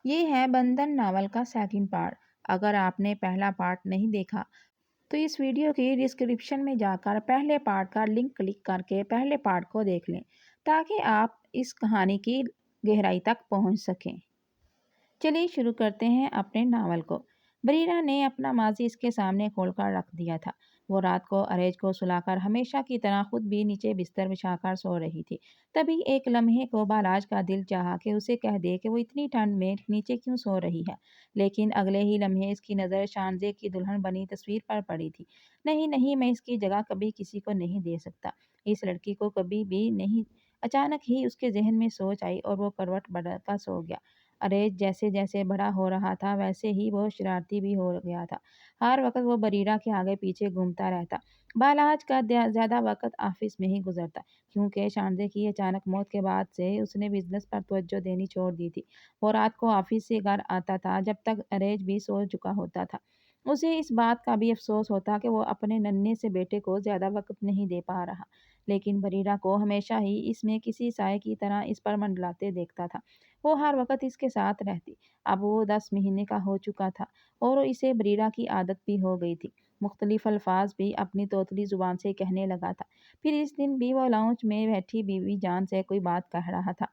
یہ ہے بندھن ناول کا سیکنڈ پارٹ۔ اگر آپ نے پہلا پارٹ نہیں دیکھا تو اس ویڈیو کی ڈسکرپشن میں جا کر پہلے پارٹ کا لنک کلک کر کے پہلے پارٹ کو دیکھ لیں تاکہ آپ اس کہانی کی گہرائی تک پہنچ سکیں۔ چلیے شروع کرتے ہیں اپنے ناول کو۔ بریرہ نے اپنا ماضی اس کے سامنے کھول کر رکھ دیا تھا۔ وہ رات کو ارج کو سلا کر ہمیشہ کی طرح خود بھی نیچے بستر بچھا کر سو رہی تھی۔ تبھی ایک لمحے کو بالاج کا دل چاہا کہ اسے کہہ دے کہ وہ اتنی ٹھنڈ میں نیچے کیوں سو رہی ہے، لیکن اگلے ہی لمحے اس کی نظر شانزے کی دلہن بنی تصویر پر پڑی تھی۔ نہیں نہیں، میں اس کی جگہ کبھی کسی کو نہیں دے سکتا، اس لڑکی کو کبھی بھی نہیں۔ اچانک ہی اس کے ذہن میں سوچ آئی اور وہ کروٹ بدل کر سو گیا۔ ارج جیسے جیسے بڑا ہو رہا تھا ویسے ہی وہ شرارتی بھی ہو گیا تھا۔ ہر وقت وہ بریرہ کے آگے پیچھے گھومتا رہتا۔ بالاج کا زیادہ وقت آفس میں ہی گزرتا کیونکہ شانزے کی اچانک موت کے بعد سے اس نے بزنس پر توجہ دینی چھوڑ دی تھی۔ وہ رات کو آفس سے گھر آتا تھا جب تک ارج بھی سو چکا ہوتا تھا۔ اسے اس بات کا بھی افسوس ہوتا کہ وہ اپنے ننھے سے بیٹے کو زیادہ وقت نہیں دے پا رہا، لیکن بریرہ کو ہمیشہ ہی اس میں کسی سائے کی طرح اس پر منڈلاتے دیکھتا تھا۔ وہ ہر وقت اس کے ساتھ رہتی۔ اب وہ 10 مہینے کا ہو چکا تھا اور اسے بریرہ کی عادت بھی ہو گئی تھی۔ مختلف الفاظ بھی اپنی توتلی زبان سے کہنے لگا تھا۔ پھر اس دن بھی وہ لاؤنج میں بیٹھی بیوی جان سے کوئی بات کہہ رہا تھا۔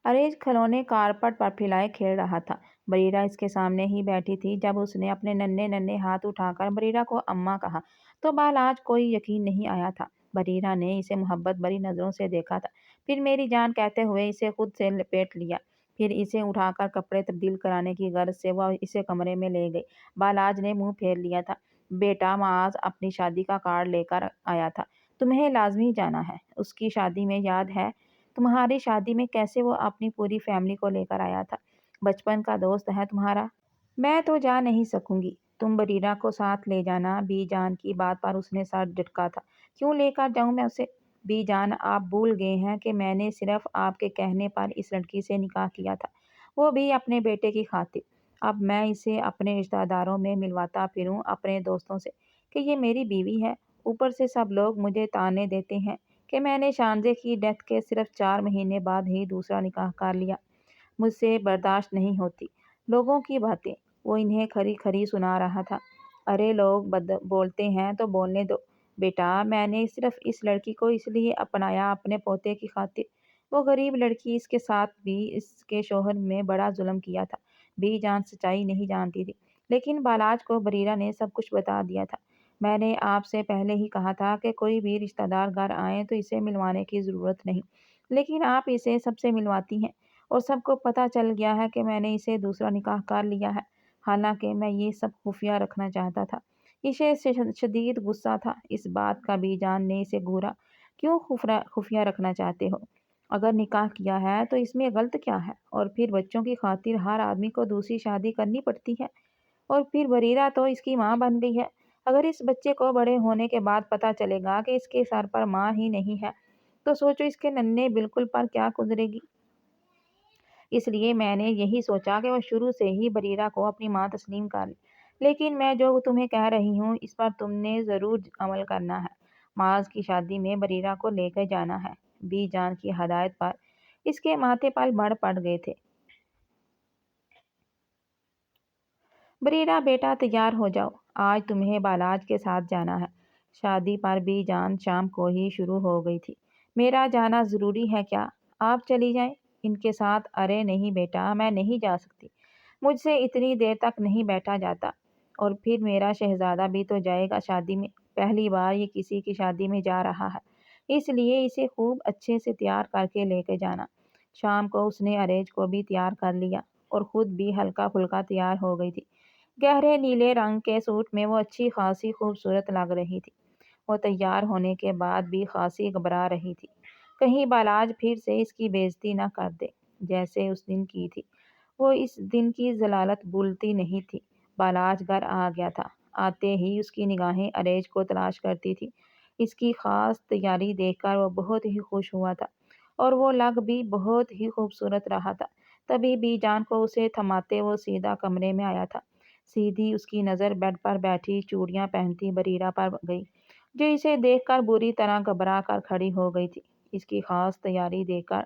ارج کھلونے کارپٹ پر پھیلائے کھیل رہا تھا۔ بریرہ اس کے سامنے ہی بیٹھی تھی۔ جب اس نے اپنے ننھے ننھے ہاتھ اٹھا کر بریرہ کو اماں کہا تو بالاج کوئی یقین نہیں آیا تھا۔ بریرہ نے اسے محبت بھری نظروں سے دیکھا تھا، پھر میری جان کہتے ہوئے اسے خود سے لپیٹ لیا۔ پھر اسے اٹھا کر کپڑے تبدیل کرانے کی غرض سے وہ اسے کمرے میں لے گئی۔ بالاج نے منہ پھیر لیا تھا۔ بیٹا معاذ اپنی شادی کا کارڈ لے کر آیا تھا، تمہیں لازمی جانا ہے۔ اس کی شادی میں یاد ہے تمہاری شادی میں کیسے وہ اپنی پوری فیملی کو لے کر آیا تھا، بچپن کا دوست ہے تمہارا۔ میں تو جا نہیں سکوں گی، تم بریرہ کو ساتھ لے جانا۔ بی جان کی بات پر اس نے سر جھٹکا تھا۔ کیوں لے کر جاؤں میں اسے؟ بی جان آپ بھول گئے ہیں کہ میں نے صرف آپ کے کہنے پر اس لڑکی سے نکاح کیا تھا، وہ بھی اپنے بیٹے کی خاطر۔ اب میں اسے اپنے رشتہ داروں میں ملواتا پھروں اپنے دوستوں سے کہ یہ میری بیوی ہے۔ اوپر سے سب لوگ مجھے طعنے دیتے ہیں کہ میں نے شانزے کی ڈیتھ کے صرف 4 مہینے بعد ہی دوسرا نکاح کر لیا۔ مجھ سے برداشت نہیں ہوتی لوگوں کی باتیں۔ وہ انہیں کھری کھری سنا رہا تھا۔ ارے لوگ بولتے ہیں تو بولنے دو بیٹا، میں نے صرف اس لڑکی کو اس لیے اپنایا اپنے پوتے کی خاطر۔ وہ غریب لڑکی، اس کے ساتھ بھی اس کے شوہر میں بڑا ظلم کیا تھا۔ بی جان سچائی نہیں جانتی تھی، لیکن بالاج کو بریرہ نے سب کچھ بتا دیا تھا۔ میں نے آپ سے پہلے ہی کہا تھا کہ کوئی بھی رشتہ دار گھر آئے تو اسے ملوانے کی ضرورت نہیں، لیکن آپ اسے سب سے ملواتی ہیں، اور سب کو پتہ چل گیا ہے کہ میں نے اسے دوسرا نکاح کر لیا ہے، حالانکہ میں یہ سب خفیہ رکھنا چاہتا تھا۔ اسے شدید غصہ تھا اس بات کا۔ بی جان نے اسے گھورا، کیوں خفیہ رکھنا چاہتے ہو؟ اگر نکاح کیا ہے تو اس میں غلط کیا ہے؟ اور پھر بچوں کی خاطر ہر آدمی کو دوسری شادی کرنی پڑتی ہے، اور پھر بریرہ تو اس کی ماں بن گئی ہے۔ اگر اس بچے کو بڑے ہونے کے بعد پتہ چلے گا کہ اس کے سر پر ماں ہی نہیں ہے تو سوچو اس کے ننھے بالکل پر کیا گزرے گی۔ اس لیے میں نے یہی سوچا کہ وہ شروع سے ہی بریرہ کو اپنی ماں تسلیم کر لے۔ لیکن میں جو تمہیں کہہ رہی ہوں اس پر تم نے ضرور عمل کرنا ہے۔ معاذ کی شادی میں بریرہ کو لے کے جانا ہے۔ بی جان کی ہدایت پر اس کے ماتھے پر بڑھ پڑ گئے تھے۔ بریرہ بیٹا تیار ہو جاؤ، آج تمہیں بالاج کے ساتھ جانا ہے۔ شادی پر بی جان شام کو ہی شروع ہو گئی تھی۔ میرا جانا ضروری ہے کیا؟ آپ چلی جائیں ان کے ساتھ۔ ارے نہیں بیٹا، میں نہیں جا سکتی، مجھ سے اتنی دیر تک نہیں بیٹھا جاتا، اور پھر میرا شہزادہ بھی تو جائے گا شادی میں، پہلی بار یہ کسی کی شادی میں جا رہا ہے، اس لیے اسے خوب اچھے سے تیار کر کے لے کے جانا۔ شام کو اس نے ارج کو بھی تیار کر لیا اور خود بھی ہلکا پھلکا تیار ہو گئی تھی۔ گہرے نیلے رنگ کے سوٹ میں وہ اچھی خاصی خوبصورت لگ رہی تھی۔ وہ تیار ہونے کے بعد بھی خاصی گھبرا رہی تھی، کہیں بالاج پھر سے اس کی بے عزتی نہ کر دے جیسے اس دن کی تھی۔ وہ اس دن کی ذلت بھولتی نہیں تھی۔ بالاج گھر آ گیا تھا۔ آتے ہی اس کی نگاہیں ارج کو تلاش کرتی تھی۔ اس کی خاص تیاری دیکھ کر وہ بہت ہی خوش ہوا تھا، اور وہ لگ بھی بہت ہی خوبصورت رہا تھا۔ تبھی بی جان کو اسے تھماتے وہ سیدھا کمرے میں آیا تھا۔ سیدھی اس کی نظر بیڈ پر بیٹھی چوڑیاں پہنتی بریرہ پر گئی، جو اسے دیکھ کر بری طرح گھبرا کر کھڑی ہو گئی تھی۔ اس کی خاص تیاری دیکھ کر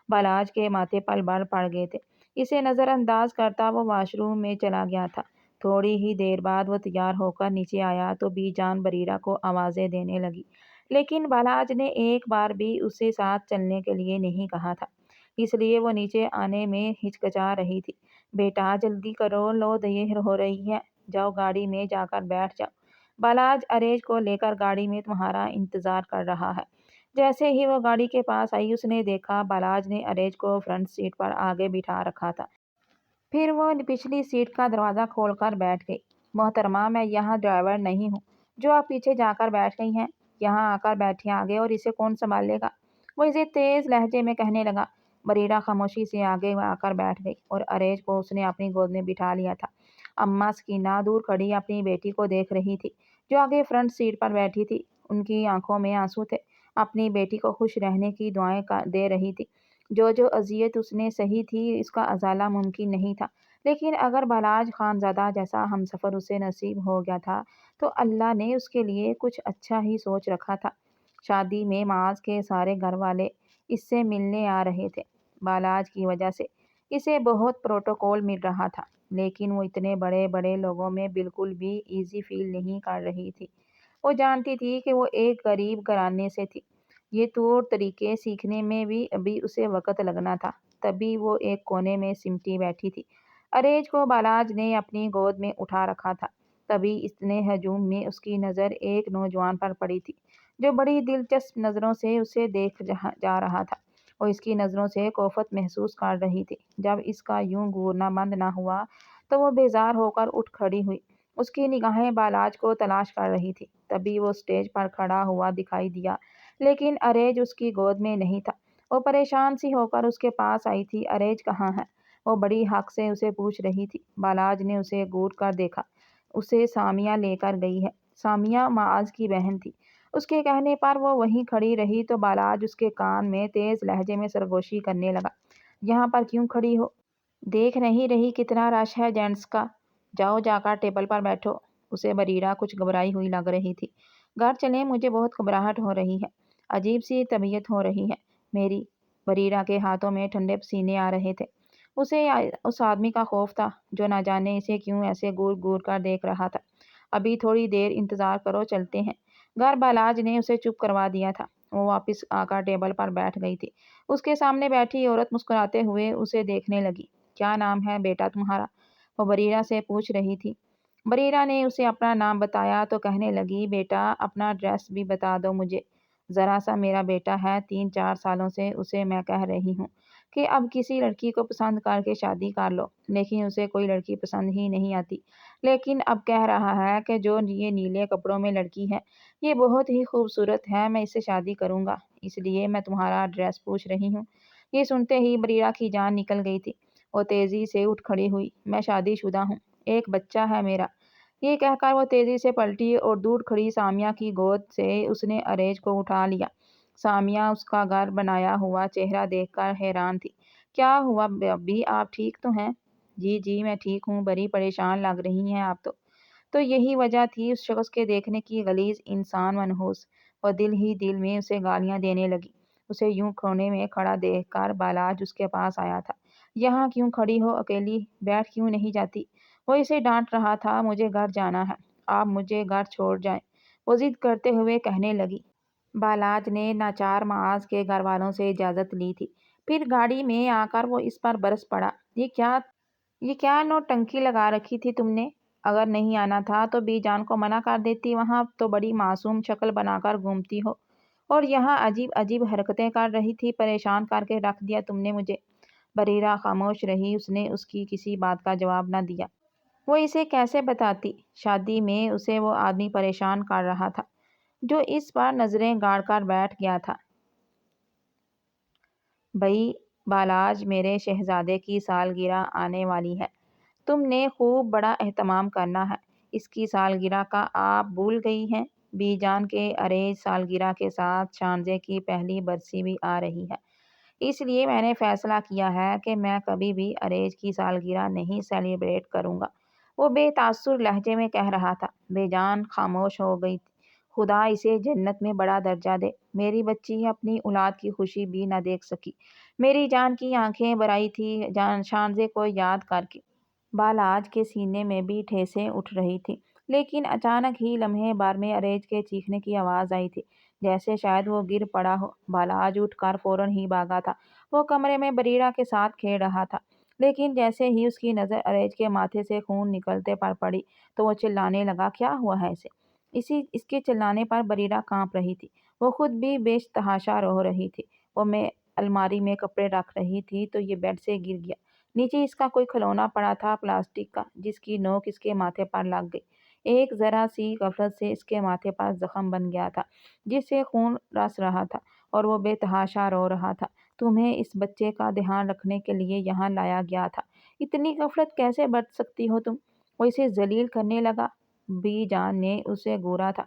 بالاج کے ماتھے پر بل پڑ گئے تھے۔ اسے نظر انداز کرتا وہ واش روم میں چلا گیا تھا۔ تھوڑی ہی دیر بعد وہ تیار ہو کر نیچے آیا تو بی جان بریرہ کو آوازیں دینے لگی، لیکن بالاج نے ایک بار بھی اسے ساتھ چلنے کے لیے نہیں کہا تھا، اس لیے وہ نیچے آنے میں ہچکچا رہی تھی۔ بیٹا جلدی کرو، لو دیر ہو رہی ہے، جاؤ گاڑی میں جا کر بیٹھ جاؤ، بالاج ارج کو لے کر گاڑی میں تمہارا انتظار کر رہا ہے۔ جیسے ہی وہ گاڑی کے پاس آئی اس نے دیکھا بالاج نے ارج کو فرنٹ سیٹ پر آگے بٹھا رکھا تھا۔ پھر وہ پچھلی سیٹ کا دروازہ کھول کر بیٹھ گئی۔ محترمہ، میں یہاں ڈرائیور نہیں ہوں جو آپ پیچھے جا کر بیٹھ گئی ہیں، یہاں آ کر بیٹھیں آگے، اور اسے کون سنبھالے گا؟ وہ اسے تیز لہجے میں کہنے لگا۔ بریرہ خاموشی سے آگے آ کر بیٹھ گئی اور ارج کو اس نے اپنی گود میں بٹھا لیا تھا۔ اماں سکینہ دور کھڑی اپنی بیٹی کو دیکھ رہی تھی جو آگے فرنٹ سیٹ پر بیٹھی تھی۔ ان کی آنکھوں میں آنسو تھے، اپنی بیٹی کو خوش رہنے کی دعائیں دے رہی تھی۔ جو اذیت اس نے سہی تھی اس کا ازالہ ممکن نہیں تھا، لیکن اگر بالاج خانزادہ جیسا ہمسفر اسے نصیب ہو گیا تھا تو اللہ نے اس کے لیے کچھ اچھا ہی سوچ رکھا تھا۔ شادی میں معاذ کے سارے گھر والے اس سے ملنے آ رہے تھے۔ بالاج کی وجہ سے اسے بہت پروٹوکول مل رہا تھا، لیکن وہ اتنے بڑے بڑے لوگوں میں بالکل بھی ایزی فیل نہیں کر رہی تھی۔ وہ جانتی تھی کہ وہ ایک غریب گھرانے سے تھی، یہ طور طریقے سیکھنے میں بھی ابھی اسے وقت لگنا تھا، تبھی وہ ایک کونے میں سمٹی بیٹھی تھی۔ ارج کو بالاج نے اپنی گود میں اٹھا رکھا تھا، تبھی اتنے ہجوم میں اس کی نظر ایک نوجوان پر پڑی تھی جو بڑی دلچسپ نظروں سے اسے دیکھ جا رہا تھا۔ وہ اس کی نظروں سے کوفت محسوس کر رہی تھی۔ جب اس کا یوں گھورنا بند نہ ہوا تو وہ بیزار ہو کر اٹھ کھڑی ہوئی۔ اس کی نگاہیں بالاج کو تلاش کر رہی تھی۔ تبھی وہ اسٹیج پر کھڑا ہوا دکھائی دیا، لیکن ارج اس کی گود میں نہیں تھا۔ وہ پریشان سی ہو کر اس کے پاس آئی تھی۔ ارج کہاں ہے؟ وہ بڑی حق سے اسے پوچھ رہی تھی۔ بالاج نے اسے گھور کر دیکھا۔ اسے سامیہ لے کر گئی ہے۔ سامیہ معاذ کی بہن تھی۔ اس کے کہنے پر وہ وہیں کھڑی رہی تو بالاج اس کے کان میں تیز لہجے میں سرگوشی کرنے لگا۔ یہاں پر کیوں کھڑی ہو؟ دیکھ نہیں رہی کتنا رش ہے جینٹس کا؟ جاؤ جا کر ٹیبل پر بیٹھو۔ اسے بریرہ کچھ گھبرائی ہوئی لگ رہی تھی۔ گھر چلیں، مجھے بہت گھبراہٹ ہو رہی ہے، عجیب سی طبیعت ہو رہی ہے میری۔ بریرہ کے ہاتھوں میں ٹھنڈے پسینے آ رہے تھے۔ اسے اس آدمی کا خوف تھا جو نہ جانے اسے کیوں ایسے گور گور کر دیکھ رہا تھا۔ ابھی تھوڑی دیر انتظار کرو، چلتے ہیں۔ گھر بالاج نے اسے چپ کروا دیا تھا۔ وہ واپس آ کر ٹیبل پر بیٹھ گئی تھی۔ اس کے سامنے بیٹھی عورت مسکراتے ہوئے اسے دیکھنے لگی۔ کیا نام ہے بیٹا تمہارا؟ وہ بریرہ سے پوچھ رہی تھی۔ بریرہ نے اسے اپنا نام بتایا تو کہنے لگی، بیٹا اپنا ایڈریس بھی بتا دو مجھے۔ ذرا سا میرا بیٹا ہے، 3-4 سالوں سے اسے میں کہہ رہی ہوں کہ اب کسی لڑکی کو پسند کر کے شادی کر لو، لیکن اسے کوئی لڑکی پسند ہی نہیں آتی، لیکن اب کہہ رہا ہے کہ جو یہ نیلے کپڑوں میں لڑکی ہے یہ بہت ہی خوبصورت ہے، میں اس سے شادی کروں گا، اس لیے میں تمہارا ایڈریس پوچھ رہی ہوں۔ یہ سنتے ہی بریرہ کی جان نکل گئی تھی۔ وہ تیزی سے اٹھ کھڑی ہوئی۔ میں شادی شدہ ہوں، ایک بچہ ہے میرا۔ یہ کہہ کر وہ تیزی سے پلٹی اور دور کھڑی سامیہ کی گود سے اس نے ارج کو اٹھا لیا۔ سامیہ اس کا گھر بنایا ہوا چہرہ دیکھ کر حیران تھی۔ کیا ہوا بھابی، آپ ٹھیک تو ہیں؟ جی جی میں ٹھیک ہوں، بڑی پریشان لگ رہی ہیں آپ تو یہی وجہ تھی اس شخص کے دیکھنے کی غلیظ انسان منحوس۔ وہ دل ہی دل میں اسے گالیاں دینے لگی۔ اسے یوں کونے میں کھڑا دیکھ کر بالاج اس کے پاس آیا تھا۔ یہاں کیوں کھڑی ہو اکیلی؟ بیٹھ کیوں نہیں جاتی؟ وہ اسے ڈانٹ رہا تھا۔ مجھے گھر جانا ہے، آپ مجھے گھر چھوڑ جائیں، وہ ضد کرتے ہوئے کہنے لگی۔ بالاج نے ناچار معاذ کے گھر والوں سے اجازت لی تھی۔ پھر گاڑی میں آ کر وہ اس پر برس پڑا۔ یہ کیا نوٹنکی لگا رکھی تھی تم نے؟ اگر نہیں آنا تھا تو بی جان کو منع کر دیتی، وہاں تو بڑی معصوم شکل بنا کر گھومتی ہو اور یہاں عجیب عجیب حرکتیں کر رہی تھی، پریشان کر کے رکھ دیا تم نے مجھے۔ بریرہ خاموش رہی، اس نے اس کی کسی بات کا جواب نہ دیا۔ وہ اسے کیسے بتاتی؟ شادی میں اسے وہ آدمی پریشان کر رہا تھا جو اس پر نظریں گاڑ کر بیٹھ گیا تھا۔ بھئی بالاج، میرے شہزادے کی سالگرہ آنے والی ہے، تم نے خوب بڑا اہتمام کرنا ہے۔ اس کی سالگرہ کا آپ بھول گئی ہیں؟ بی جان کے ارج سالگرہ کے ساتھ شانزے کی پہلی برسی بھی آ رہی ہے، اس لیے میں نے فیصلہ کیا ہے کہ میں کبھی بھی ارج کی سالگرہ نہیں سیلیبریٹ کروں گا، وہ بے تاثر لہجے میں کہہ رہا تھا۔ بے جان خاموش ہو گئی۔ خدا اسے جنت میں بڑا درجہ دے، میری بچی اپنی اولاد کی خوشی بھی نہ دیکھ سکی، میری جان کی آنکھیں بھرائی تھی شانزے کو یاد کر کے۔ بالاج کے سینے میں بھی ٹھیسیں اٹھ رہی تھی، لیکن اچانک ہی لمحے بھر میں ارج کے چیخنے کی آواز آئی تھی، جیسے شاید وہ گر پڑا ہو۔ بالاج اٹھ کر فوراً ہی بھاگا تھا۔ وہ کمرے میں بریرہ کے ساتھ کھیل رہا تھا، لیکن جیسے ہی اس کی نظر ارج کے ماتھے سے خون نکلتے پر پڑی تو وہ چلانے لگا، کیا ہوا ہے اسے؟ اس کے چلانے پر بریرہ کانپ رہی تھی۔ وہ خود بھی بے تحاشا رو رہی تھی۔ وہ میں الماری میں کپڑے رکھ رہی تھی تو یہ بیڈ سے گر گیا۔ نیچے اس کا کوئی کھلونا پڑا تھا پلاسٹک کا، جس کی نوک اس کے ماتھے پر لگ گئی۔ ایک ذرا سی غفلت سے اس کے ماتھے پر زخم بن گیا تھا، جس سے خون رس رہا تھا اور وہ بے تحاشا رو رہا تھا۔ تمہیں اس بچے کا دھیان رکھنے کے لیے یہاں لایا گیا تھا۔ اتنی غفلت کیسے برت سکتی ہو تم؟ وہ اسے ذلیل کرنے لگا۔ بی جان نے اسے گھورا تھا۔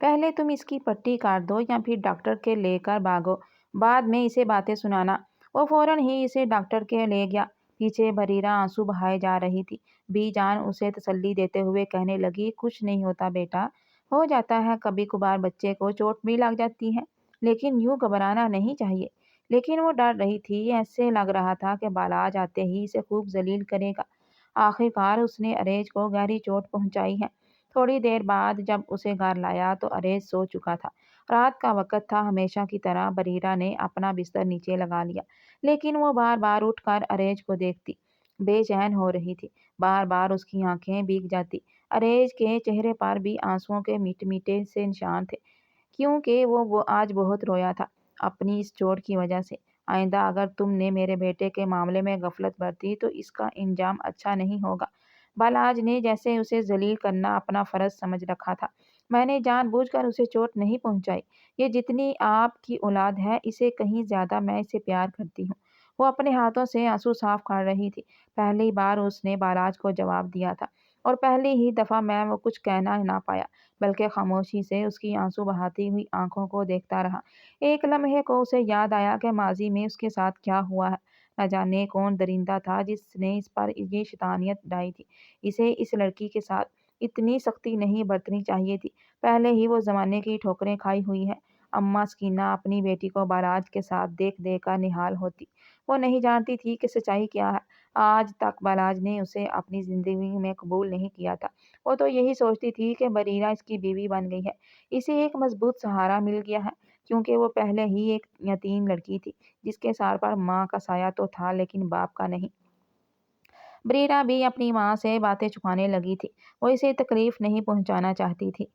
پہلے تم اس کی پٹی کاٹ دو یا پھر ڈاکٹر کے لے کر بھاگو، بعد میں اسے باتیں سنانا۔ وہ فوراً ہی اسے ڈاکٹر کے لے گیا۔ پیچھے بریرہ آنسو بہائے جا رہی تھی۔ بی جان اسے تسلی دیتے ہوئے کہنے لگی، کچھ نہیں ہوتا بیٹا، ہو جاتا ہے، کبھی کبھار بچے کو چوٹ بھی لگ جاتی ہے، لیکن یوں گھبرانا نہیں چاہیے۔ لیکن وہ ڈر رہی تھی، ایسے لگ رہا تھا کہ بالاج آتے ہی اسے خوب ذلیل کرے گا۔ آخرکار اس نے ارج کو گہری چوٹ پہنچائی ہے۔ تھوڑی دیر بعد جب اسے گھر لایا تو ارج سو چکا تھا۔ رات کا وقت تھا۔ ہمیشہ کی طرح بریرہ نے اپنا بستر نیچے لگا لیا، لیکن وہ بار بار اٹھ کر ارج کو دیکھتی، بے چین ہو رہی تھی۔ بار بار اس کی آنکھیں بھیگ جاتی۔ ارج کے چہرے پر بھی آنسوؤں کے میٹھے میٹھے سے نشان تھے، کیونکہ وہ آج بہت رویا تھا اپنی اس چوٹ کی وجہ سے۔ آئندہ اگر تم نے میرے بیٹے کے معاملے میں غفلت برتی تو اس کا انجام اچھا نہیں ہوگا۔ بالاج نے جیسے اسے ذلیل کرنا اپنا فرض سمجھ رکھا تھا۔ میں نے جان بوجھ کر اسے چوٹ نہیں پہنچائی۔ یہ جتنی آپ کی اولاد ہے، اسے کہیں زیادہ میں اسے پیار کرتی ہوں۔ وہ اپنے ہاتھوں سے آنسو صاف کر رہی تھی۔ پہلی بار اس نے بالاج کو جواب دیا تھا، اور پہلی ہی دفعہ میں وہ کچھ کہنا نہ پایا، بلکہ خاموشی سے اس کی آنسو بہاتی ہوئی آنکھوں کو دیکھتا رہا۔ ایک لمحے کو اسے یاد آیا کہ ماضی میں اس کے ساتھ کیا ہوا ہے۔ نہ جانے کون درندہ تھا جس نے اس پر یہ شیطانیت ڈھائی تھی۔ اسے اس لڑکی کے ساتھ اتنی سختی نہیں برتنی چاہیے تھی۔ پہلے ہی وہ زمانے کی ٹھوکریں کھائی ہوئی ہے۔ اماں سکینہ اپنی بیٹی کو بالاج کے ساتھ دیکھ دیکھ کر نہال ہوتی۔ وہ نہیں جانتی تھی کہ سچائی کیا ہے۔ آج تک بالاج نے اسے اپنی زندگی میں قبول نہیں کیا تھا۔ وہ تو یہی سوچتی تھی کہ بریرہ اس کی بیوی بن گئی ہے، اسے ایک مضبوط سہارا مل گیا ہے، کیونکہ وہ پہلے ہی ایک یتیم لڑکی تھی، جس کے سر پر ماں کا سایہ تو تھا لیکن باپ کا نہیں۔ بریرہ بھی اپنی ماں سے باتیں چھپانے لگی تھی۔ وہ اسے تکلیف نہیں پہنچانا چاہتی تھی۔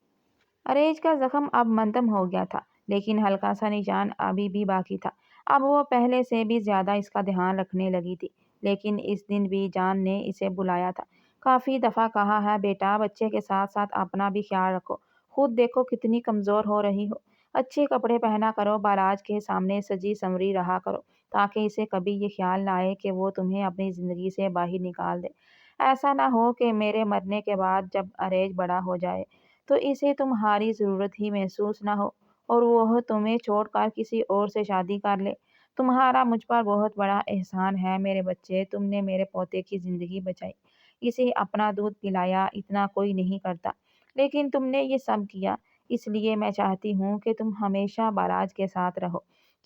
ارج کا زخم اب منتم ہو گیا تھا، لیکن ہلکا سا نشان ابھی بھی باقی تھا۔ اب وہ پہلے سے بھی زیادہ اس کا دھیان رکھنے لگی تھی۔ لیکن اس دن بھی جان نے اسے بلایا تھا۔ کافی دفعہ کہا ہے، بیٹا بچے کے ساتھ ساتھ اپنا بھی خیال رکھو، خود دیکھو کتنی کمزور ہو رہی ہو، اچھے کپڑے پہنا کرو، بالاج کے سامنے سجی سنوری رہا کرو، تاکہ اسے کبھی یہ خیال نہ آئے کہ وہ تمہیں اپنی زندگی سے باہر نکال دے۔ ایسا نہ ہو کہ میرے مرنے کے بعد جب ارج بڑا ہو جائے تو اسے تمہاری ضرورت ہی محسوس نہ ہو اور وہ تمہیں چھوڑ کر کسی اور سے شادی کر لے۔ تمہارا مجھ پر بہت بڑا احسان ہے میرے بچے، تم نے میرے پوتے کی زندگی بچائی، اسے اپنا دودھ پلایا، اتنا کوئی نہیں کرتا، لیکن تم نے یہ سب کیا۔ اس لیے میں چاہتی ہوں کہ تم ہمیشہ بالاج کے ساتھ رہو،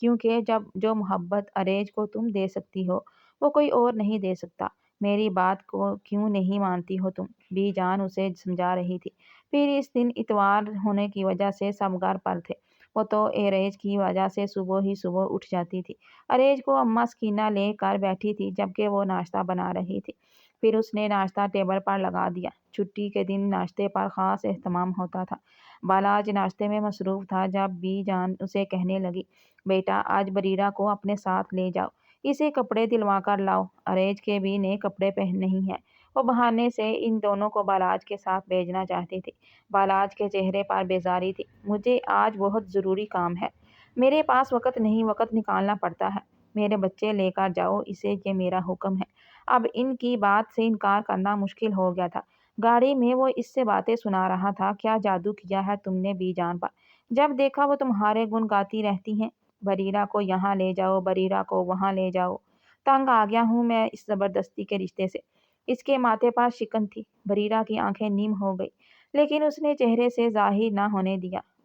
کیونکہ جو محبت ارج کو تم دے سکتی ہو وہ کوئی اور نہیں دے سکتا۔ میری بات کو کیوں نہیں مانتی ہو تم؟ بی جان اسے سمجھا رہی تھی۔ پھر اس دن اتوار ہونے کی وجہ سے سب گھر پر تھے۔ وہ تو ارج کی وجہ سے صبح ہی صبح اٹھ جاتی تھی۔ ارج کو اماں سکینہ لے کر بیٹھی تھی جبکہ وہ ناشتہ بنا رہی تھی۔ پھر اس نے ناشتہ ٹیبل پر لگا دیا۔ چھٹی کے دن ناشتے پر خاص اہتمام ہوتا تھا۔ بالاج ناشتے میں مصروف تھا جب بی جان اسے کہنے لگی، بیٹا آج بریرہ کو اپنے ساتھ لے جاؤ، اسے کپڑے دلوا کر لاؤ۔ ارج کے بھی نئے کپڑے نہیں ہیں۔ وہ بہانے سے ان دونوں کو بالاج کے ساتھ بھیجنا چاہتی تھی۔ بالاج کے چہرے پر بیزاری تھی۔ مجھے آج بہت ضروری کام ہے، میرے پاس وقت نہیں، وقت نکالنا پڑتا ہے۔ میرے بچے لے کر جاؤ اسے، یہ میرا حکم ہے۔ اب ان کی بات سے انکار کرنا مشکل ہو گیا تھا۔ گاڑی میں وہ اس سے باتیں سنا رہا تھا، کیا جادو کیا ہے تم نے بی جان پر؟ جب دیکھا وہ تمہارے گن گاتی رہتی ہیں، بریرہ کو یہاں لے جاؤ، بریرہ کو وہاں لے جاؤ۔ تنگ آ گیا ہوں میں اس زبردستی کے رشتے سے۔ اس کے ماتھے پر شکن تھی۔ بریرہ کی آنکھیں نم ہو گئی، لیکن اس نے چہرے سے ظاہر نہ ہونے دیا۔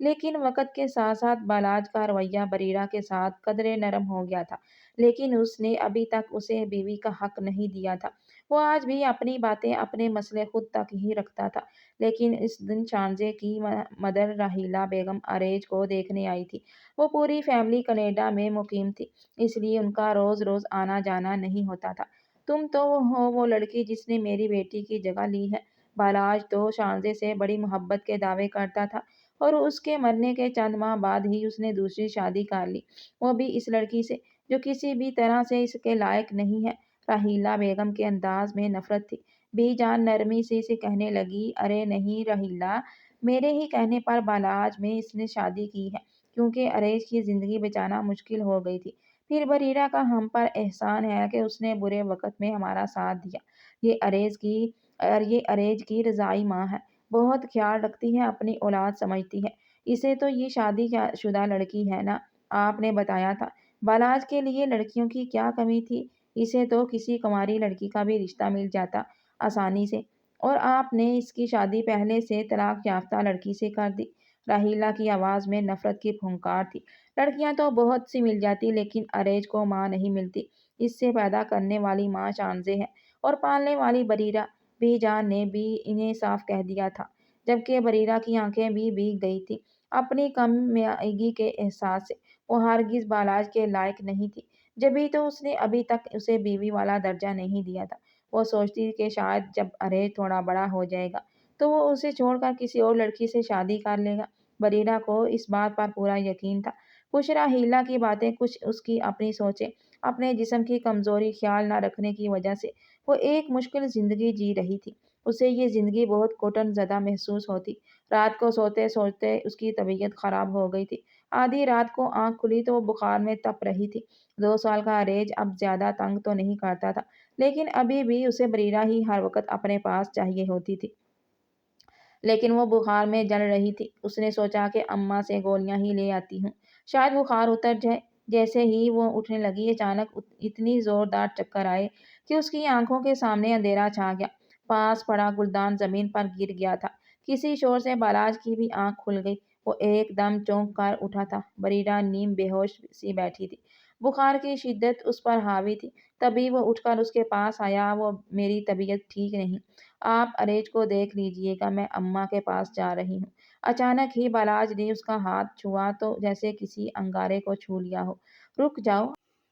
لیکن وقت کے ساتھ ساتھ بالاج کا رویہ بریرہ کے ساتھ قدرے نرم ہو گیا تھا، لیکن اس نے ابھی تک اسے بیوی کا حق نہیں دیا تھا۔ وہ آج بھی اپنی باتیں، اپنے مسئلے خود تک ہی رکھتا تھا۔ لیکن اس دن شانزے کی مدر راحیلہ بیگم ارینج کو دیکھنے آئی تھی۔ وہ پوری فیملی کینیڈا میں مقیم تھی، اس لیے ان کا روز روز آنا جانا نہیں ہوتا تھا۔ تم تو ہو وہ لڑکی جس نے میری بیٹی کی جگہ لی ہے۔ بالاج تو شانزے سے بڑی محبت کے دعوے کرتا تھا، اور اس کے مرنے کے چند ماہ بعد ہی اس نے دوسری شادی کر لی، وہ بھی اس لڑکی سے جو کسی بھی طرح سے اس کے لائق نہیں ہے۔ راحیلہ بیگم کے انداز میں نفرت تھی۔ بی جان نرمی سے اسے کہنے لگی، ارے نہیں راحیلہ، میرے ہی کہنے پر بالاج میں اس نے شادی کی ہے، کیونکہ ارینج کی زندگی بچانا مشکل ہو گئی تھی۔ پھر بریرہ کا ہم پر احسان ہے کہ اس نے برے وقت میں ہمارا ساتھ دیا۔ یہ ارینج کی رضائی ماں ہے، بہت خیال رکھتی ہے، اپنی اولاد سمجھتی ہے۔ اسے تو یہ شادی شدہ لڑکی ہے نا، آپ نے بتایا تھا۔ بالاج کے لیے لڑکیوں کی کیا کمی تھی؟ اسے تو کسی کنواری لڑکی کا بھی رشتہ مل جاتا آسانی سے، اور آپ نے اس کی شادی پہلے سے طلاق یافتہ لڑکی سے کر دی۔ راحیلہ کی آواز میں نفرت کی پھونکار تھی۔ لڑکیاں تو بہت سی مل جاتی، لیکن ارینج کو ماں نہیں ملتی۔ اس سے پیدا کرنے والی ماں شانزے ہے، اور پالنے والی بریرہ۔ بی جان نے بھی انہیں صاف کہہ دیا تھا، جبکہ بریرہ کی آنکھیں بھی بھیگ گئی تھیں اپنی کم میائی کے احساس سے۔ وہ ہرگز بالاج کے لائق نہیں تھی، جبھی تو اس نے ابھی تک اسے بیوی والا درجہ نہیں دیا تھا۔ وہ سوچتی کہ شاید جب ارینج تھوڑا بڑا ہو جائے گا تو وہ اسے چھوڑ کر کسی اور لڑکی سے شادی کر لے گا۔ بریرہ کو اس بات پر پورا یقین تھا۔ کچھ راحیلہ کی باتیں، کچھ اس کی اپنی سوچیں، اپنے جسم کی کمزوری خیال نہ رکھنے کی وجہ سے وہ ایک مشکل زندگی جی رہی تھی۔ اسے یہ زندگی بہت گھٹن زدہ محسوس ہوتی۔ رات کو سوتے سوتے اس کی طبیعت خراب ہو گئی تھی۔ آدھی رات کو آنکھ کھلی تو وہ بخار میں تپ رہی تھی۔ 2 سال کا ارینج اب زیادہ تنگ تو نہیں کرتا تھا، لیکن ابھی بھی اسے بریرہ ہی ہر وقت اپنے پاس چاہیے ہوتی تھی۔ لیکن وہ بخار میں جل رہی تھی۔ اس نے سوچا کہ اماں سے گولیاں ہی لے آتی ہوں، شاید بخار اتر جائے۔ جیسے ہی وہ اٹھنے لگی، اچانک اتنی زوردار چکر آئے کہ اس کی آنکھوں کے سامنے اندھیرا چھا گیا۔ پاس پڑا گلدان زمین پر گر گیا تھا۔ کسی شور سے بالاج کی بھی آنکھ کھل گئی۔ وہ ایک دم چونک کر اٹھا تھا۔ بریرہ نیم بے ہوش سی بیٹھی تھی، بخار کی شدت اس پر حاوی تھی۔ تبھی وہ اٹھ کر اس کے پاس آیا۔ وہ، میری طبیعت ٹھیک نہیں، آپ ارینج کو دیکھ لیجیے گا، میں اماں کے پاس جا رہی ہوں۔ اچانک ہی بالاج نے اس کا ہاتھ چھوا تو جیسے کسی انگارے کو چھو لیا ہو۔ رک جاؤ،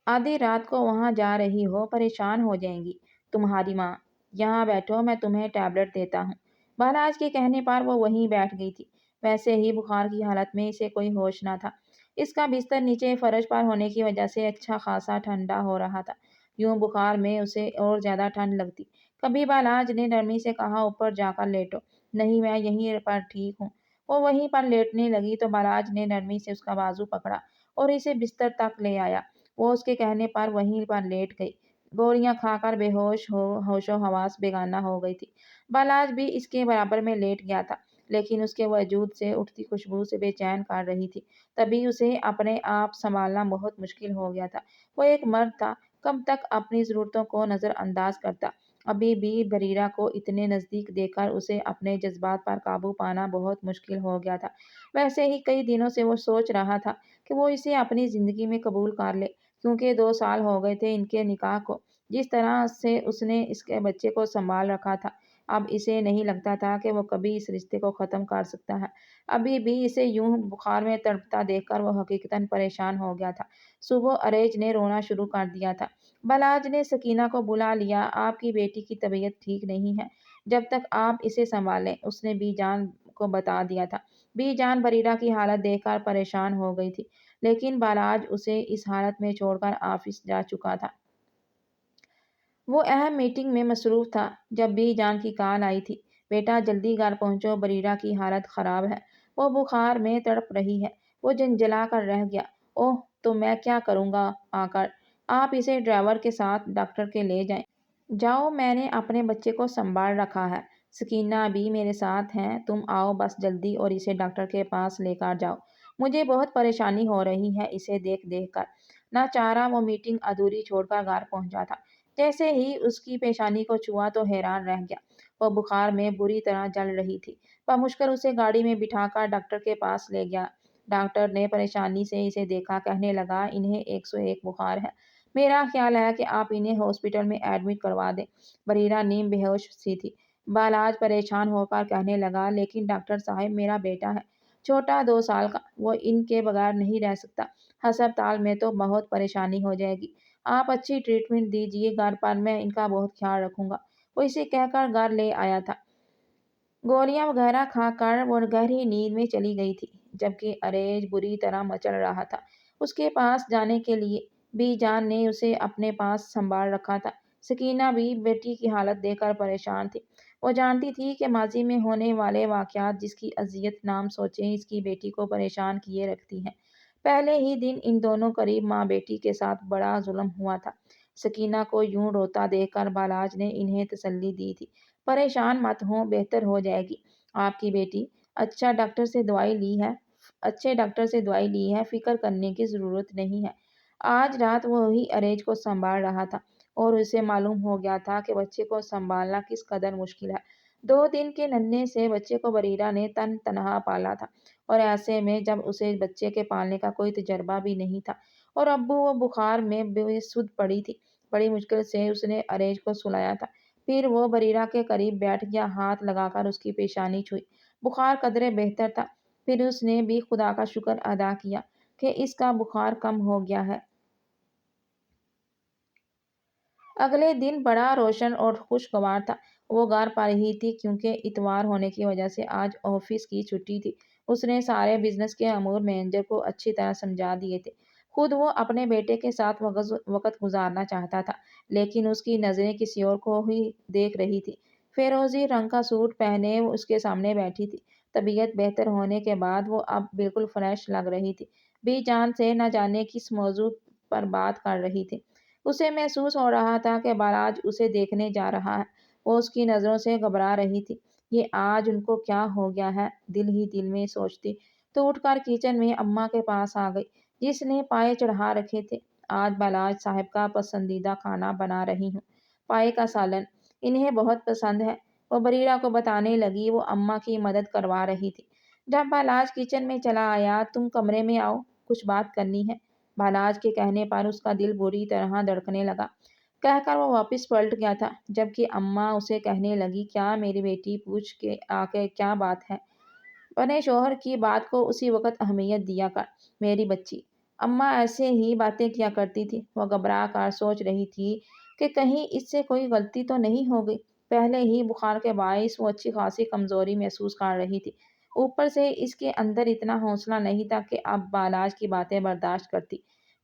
آدھی رات کو وہاں جا رہی ہو، پریشان ہو جائیں گی تمہاری ماں۔ یہاں بیٹھو، میں تمہیں ٹیبلٹ دیتا ہوں۔ بالاج کے کہنے پر وہ وہیں بیٹھ گئی تھی۔ ویسے ہی بخار کی حالت میں اسے کوئی ہوش نہ تھا۔ اس کا بستر نیچے فرش پر ہونے کی وجہ سے اچھا خاصا ٹھنڈا ہو رہا تھا، یوں بخار میں اسے اور زیادہ ٹھنڈ لگتی۔ کبھی بالاج نے نرمی سے کہا، اوپر جا کر لیٹو۔ نہیں، میں یہیں پر ٹھیک ہوں۔ وہ وہیں پر لیٹنے لگی تو بالاج نے نرمی سے اس کا بازو پکڑا اور اسے بستر تک لے آیا۔ وہ اس کے کہنے پر وہیں پر لیٹ گئی۔ گولیاں کھا کر بے ہوش و حواس بیگانہ ہو گئی تھی۔ بالاج بھی اس کے برابر میں لیٹ گیا تھا، لیکن اس کے وجود سے اٹھتی خوشبو سے بے چین کر رہی تھی۔ تبھی اسے اپنے آپ سنبھالنا بہت مشکل ہو گیا تھا۔ وہ ایک مرد تھا، کب تک اپنی ضرورتوں کو نظر انداز کرتا؟ ابھی بھی بریرہ کو اتنے نزدیک دیکھ کر اسے اپنے جذبات پر قابو پانا بہت مشکل ہو گیا تھا۔ ویسے ہی کئی دنوں سے وہ سوچ رہا تھا کہ وہ اسے اپنی زندگی میں قبول کر لے، کیونکہ 2 سال ہو گئے تھے ان کے نکاح کو۔ جس طرح سے اس نے اس کے بچے کو سنبھال رکھا تھا، اب اسے نہیں لگتا تھا کہ وہ کبھی اس رشتے کو ختم کر سکتا ہے۔ ابھی بھی اسے یوں بخار میں تڑپتا دیکھ کر وہ حقیقتاً پریشان ہو گیا تھا۔ صبح ارینج نے رونا شروع کر دیا تھا۔ بالاج نے سکینہ کو بلا لیا۔ آپ کی بیٹی کی طبیعت ٹھیک نہیں ہے، جب تک آپ اسے سنبھالیں، اس نے بی جان کو بتا دیا تھا۔ بی جان بریرہ کی حالت دیکھ کر پریشان ہو گئی تھی، لیکن بالاج اسے اس حالت میں چھوڑ کر آفس جا چکا تھا۔ وہ اہم میٹنگ میں مصروف تھا جب بی جان کی کال آئی تھی، بیٹا جلدی گھر پہنچو، بریرہ کی حالت خراب ہے، وہ بخار میں تڑپ رہی ہے۔ وہ جھنجھلا کر رہ گیا۔ اوہ، تو میں کیا کروں گا آ کر؟ آپ اسے ڈرائیور کے ساتھ ڈاکٹر کے لے جائیں۔ جاؤ، میں نے اپنے بچے کو سنبھال رکھا ہے، سکینہ بھی میرے ساتھ ہیں، تم آؤ بس جلدی اور اسے ڈاکٹر کے پاس لے کر جاؤ۔ مجھے بہت پریشانی ہو رہی ہے اسے دیکھ دیکھ کر۔ ناچارہ وہ میٹنگ ادھوری چھوڑ کر گھر پہنچا تھا۔ جیسے ہی اس کی پیشانی کو چھوا تو حیران رہ گیا۔ وہ بخار میں بری طرح جل رہی تھی۔ بمشکل اسے گاڑی میں بٹھا کر ڈاکٹر کے پاس لے گیا۔ ڈاکٹر نے پریشانی سے اسے دیکھا، کہنے لگا انہیں 101 بخار ہے، میرا خیال ہے کہ آپ انہیں ہاسپٹل میں ایڈمٹ کروا دیں۔ بریرہ نیم بے ہوش سی تھی۔ بالاج پریشان ہو کر کہنے لگا لیکن ڈاکٹر صاحب میرا بیٹا ہے چھوٹا 2 سال کا، وہ ان کے بغیر نہیں رہ سکتا، ہسپتال میں تو بہت پریشانی ہو جائے گی، آپ اچھی ٹریٹمنٹ دیجیے، گھر پر میں ان کا بہت خیال رکھوں گا۔ وہ اسے کہہ کر گھر لے آیا تھا۔ گولیاں وغیرہ کھا کر وہ گہری نیند میں چلی گئی تھی، جبکہ اریج بری طرح مچل رہا تھا۔ اس کے پاس جانے کے لیے بی جان نے اسے اپنے پاس سنبھال رکھا تھا۔ سکینہ بھی بیٹی کی حالت دیکھ کر پریشان تھی۔ وہ جانتی تھی کہ ماضی میں ہونے والے واقعات جس کی اذیت نام سوچیں اس کی بیٹی کو پریشان کیے رکھتی ہیں۔ پہلے ہی دن ان دونوں قریب ماں بیٹی کے ساتھ بڑا ظلم ہوا تھا۔ سکینہ کو یوں روتا دیکھ کر بالاج نے انہیں تسلی دی تھی، پریشان مت ہوں، بہتر ہو جائے گی آپ کی بیٹی، اچھے ڈاکٹر سے دوائی لی ہے، فکر کرنے کی ضرورت نہیں ہے۔ آج رات وہی اریج کو سنبھال رہا تھا اور اسے معلوم ہو گیا تھا کہ بچے کو سنبھالنا کس قدر مشکل ہے۔ 2 دن کے ننھے سے بچے کو بریرہ نے تنہا پالا تھا، اور ایسے میں جب اسے بچے کے پالنے کا کوئی تجربہ بھی نہیں تھا اور ابو وہ بخار میں بے سدھ پڑی تھی، بڑی مشکل سے اس نے اریج کو سلایا تھا۔ پھر وہ بریرہ کے قریب بیٹھ گیا، ہاتھ لگا کر اس کی پیشانی چھوئی، بخار قدرے بہتر تھا۔ پھر اس نے بھی خدا کا شکر ادا کیا کہ اس کا بخار کم ہو گیا ہے۔ اگلے دن بڑا روشن اور خوشگوار تھا۔ وہ گھر پر ہی تھی کیونکہ اتوار ہونے کی وجہ سے آج آفس کی چھٹی تھی۔ اس نے سارے بزنس کے امور مینیجر کو اچھی طرح سمجھا دیے تھے۔ خود وہ اپنے بیٹے کے ساتھ وقت گزارنا چاہتا تھا، لیکن اس کی نظریں کسی اور کو ہی دیکھ رہی تھی۔ فیروزی رنگ کا سوٹ پہنے وہ اس کے سامنے بیٹھی تھی۔ طبیعت بہتر ہونے کے بعد وہ اب بالکل فریش لگ رہی تھی۔ بی جان سے نہ جانے کس موضوع پر بات کر رہی تھی۔ اسے محسوس ہو رہا تھا کہ بالاج اسے دیکھنے جا رہا ہے۔ وہ اس کی نظروں سے گھبرا رہی تھی۔ یہ آج ان کو کیا ہو گیا ہے، دل ہی دل میں سوچتی تو اٹھ کر کچن میں اماں کے پاس آ گئی، جس نے پائے چڑھا رکھے تھے۔ آج بالاج صاحب کا پسندیدہ کھانا بنا رہی ہوں، پائے کا سالن، انہیں بہت پسند ہے، وہ بریرہ کو بتانے لگی۔ وہ اماں کی مدد کروا رہی تھی۔ جب بالاج کچن میں چلا آیا، تم کمرے میں آؤ، کچھ بات کرنی ہے۔ بالاج کے کہنے پر اس کا دل بری طرح دھڑکنے لگا، کہہ کر وہ واپس پلٹ گیا تھا، جبکہ اماں اسے کہنے لگی کیا میری بیٹی پوچھ کے آ کے کیا بات ہے، اپنے شوہر کی بات کو اسی وقت اہمیت دیا کر میری بچی۔ اماں ایسے ہی باتیں کیا کرتی تھی۔ وہ گھبرا کر سوچ رہی تھی کہ کہیں اس سے کوئی غلطی تو نہیں ہو گئی۔ پہلے ہی بخار کے باعث وہ اچھی خاصی کمزوری محسوس کر رہی تھی، اوپر سے اس کے اندر اتنا حوصلہ نہیں تھا کہ اب بالاج کی باتیں برداشت کرتی۔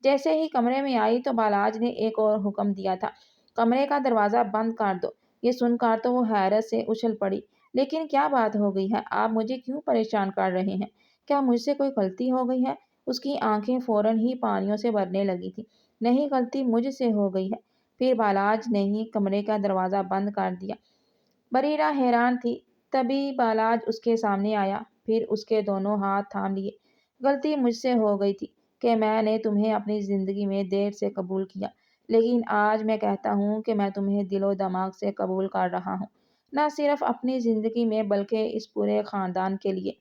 جیسے ہی کمرے میں آئی تو بالاج نے ایک اور حکم دیا تھا، کمرے کا دروازہ بند کر دو۔ یہ سن کر تو وہ حیرت سے اچھل پڑی، لیکن کیا بات ہو گئی ہے، آپ مجھے کیوں پریشان کر رہے ہیں، کیا مجھ سے کوئی غلطی ہو گئی ہے؟ اس کی آنکھیں فوراً ہی پانیوں سے بھرنے لگی تھیں۔ نہیں، غلطی مجھ سے ہو گئی ہے۔ پھر بالاج نے ہی کمرے کا دروازہ بند کر دیا۔ بریرہ حیران تھی۔ تبھی بالاج اس کے سامنے آیا، پھر اس کے دونوں ہاتھ تھام لیے۔ غلطی مجھ سے ہو گئی تھی کہ میں نے تمہیں اپنی زندگی میں دیر سے قبول کیا، لیکن آج میں کہتا ہوں کہ میں تمہیں دل و دماغ سے قبول کر رہا ہوں، نہ صرف اپنی زندگی میں بلکہ اس پورے خاندان کے لیے،